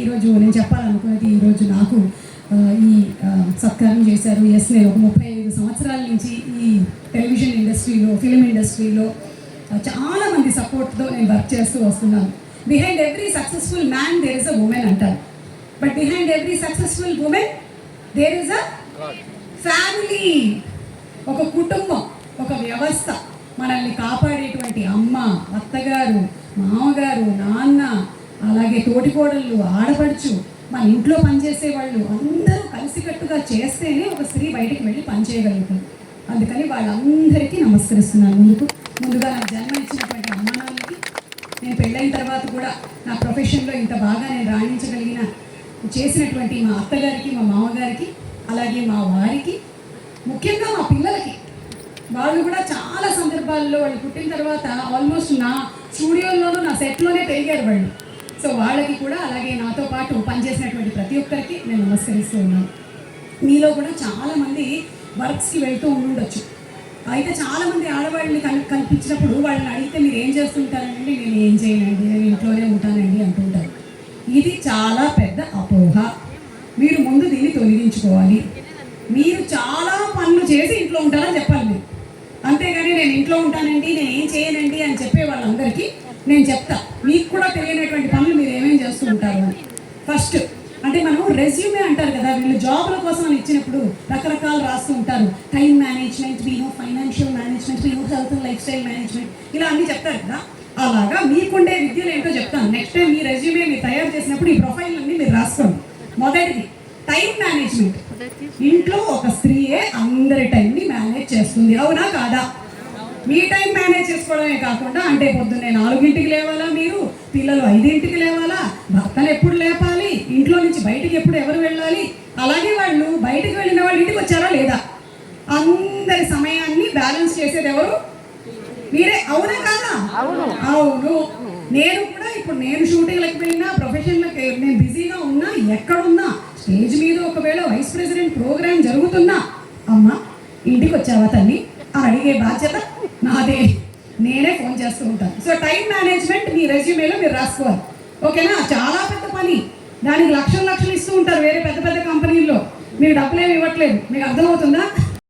ఈరోజు నేను చెప్పాలనుకున్నది, ఈరోజు నాకు ఈ సత్కారం చేశారు. ఎస్, నేను ఒక 35 సంవత్సరాల నుంచి ఈ టెలివిజన్ ఇండస్ట్రీలో, ఫిలిం ఇండస్ట్రీలో చాలామంది సపోర్ట్తో నేను వర్క్ చేస్తూ వస్తున్నాను. Behind every successful man there is a woman అంటారు. But behind every successful woman there is a family, ఒక కుటుంబం, ఒక వ్యవస్థ. మనల్ని కాపాడేటువంటి అమ్మ, అత్తగారు, మామగారు, నాన్న, అలాగే తోటికోడళ్ళు, ఆడపడుచు, మన ఇంట్లో పనిచేసే వాళ్ళు అందరూ కలిసికట్టుగా చేస్తేనే ఒక స్త్రీ బయటికి వెళ్ళి పనిచేయగలుగుతుంది. అందుకని వాళ్ళందరికీ నమస్కరిస్తున్నాను. ముందుగా నాకు జన్మ ఇచ్చినటువంటి అమ్మ నాన్నలకి, నేను పెళ్ళైన తర్వాత కూడా నా ప్రొఫెషన్లో ఇంత బాగా నేను రాణించగలిగిన చేసినటువంటి మా అత్తగారికి, మా మామగారికి, అలాగే మా వారికి, ముఖ్యంగా మా పిల్లలకి. వాళ్ళు కూడా చాలా సందర్భాల్లో వాళ్ళు పుట్టిన తర్వాత ఆల్మోస్ట్ నా స్టూడియోలోనూ నా సెట్లోనే పెరిగారు వాళ్ళు. సో వాళ్ళకి కూడా, అలాగే నాతో పాటు పనిచేసినటువంటి ప్రతి ఒక్కరికి నేను నమస్కరిస్తూ ఉన్నాను. మీలో కూడా చాలామంది వర్క్స్కి వెళ్తూ ఉండొచ్చు. అయితే చాలామంది ఆడవాళ్ళని కనిపించినప్పుడు వాళ్ళని అడిగితే మీరు ఏం చేస్తుంటారండి, నేను ఏం చేయనండి, నేను ఇంట్లోనే ఉంటానండి అంటుంటారు. ఇది చాలా పెద్ద అపోహ. మీరు ముందు దీన్ని తొలగించుకోవాలి. మీరు చాలా పనులు చేసి ఇంట్లో ఉంటారని చెప్పాలి మీరు. అంతేగాని నేను ఇంట్లో ఉంటానండి, నేను ఏం చేయనండి అని చెప్పే వాళ్ళందరికీ నేను చెప్తా, మీకు కూడా తెలియనటువంటి పనులు మీరు ఏమేమి చేస్తూ ఉంటారు అని. ఫస్ట్ అంటే మనం రెజ్యూమే అంటారు కదా, వీళ్ళు జాబ్ల కోసం అని ఇచ్చినప్పుడు రకరకాలు రాస్తూ ఉంటారు. Time management, financial management, health and life style management, ఇలా అన్నీ చెప్తారు కదా. అలాగా మీకుండే విద్యలు ఏంటో చెప్తాను. నెక్స్ట్ టైం మీ రెజ్యూమే మీరు తయారు చేసినప్పుడు ఈ ప్రొఫైల్ అన్ని మీరు రాసుకోండి. మొదటిది టైం మేనేజ్మెంట్. ఇంట్లో ఒక స్త్రీయే అందరి టైంని మేనేజ్ చేస్తుంది, అవునా కాదా? మీ టైం మేనేజ్ చేసుకోవడమే కాకుండా, అంటే పొద్దున్నే 4ంటికి లేవాలా, మీరు పిల్లలు 5ంటికి లేవాలా, భర్తను ఎప్పుడు లేపాలి, ఇంట్లో నుంచి బయటికి ఎప్పుడు ఎవరు వెళ్ళాలి, అలాగే వాళ్ళు బయటికి వెళ్ళిన వాళ్ళు ఇంటికి వచ్చారా లేదా, అందరి సమయాన్ని బ్యాలెన్స్ చేసేది ఎవరు? మీరే, అవునా కాదా? అవును. నేను కూడా ఇప్పుడు నేను షూటింగ్లకు వెళ్ళినా, ప్రొఫెషన్లకు నేను బిజీగా ఉన్నా, ఎక్కడున్నా, స్టేజ్ మీద ఒకవేళ వైస్ ప్రెసిడెంట్ ప్రోగ్రామ్ జరుగుతున్నా, అమ్మ ఇంటికి వచ్చావా తల్లి అని అడిగే బాధ్యత నాదే. నేనే ఫోన్ చేస్తూ ఉంటాను. సో టైం మేనేజ్మెంట్ మీ రెజ్యూమేలో మీరు రాసుకోవాలి, ఓకేనా? చాలా పెద్ద పని, దానికి లక్షలు ఇస్తూ ఉంటారు వేరే పెద్ద పెద్ద కంపెనీల్లో. మీరు డబ్బులేమి ఇవ్వట్లేదు, మీకు అర్థమవుతుందా?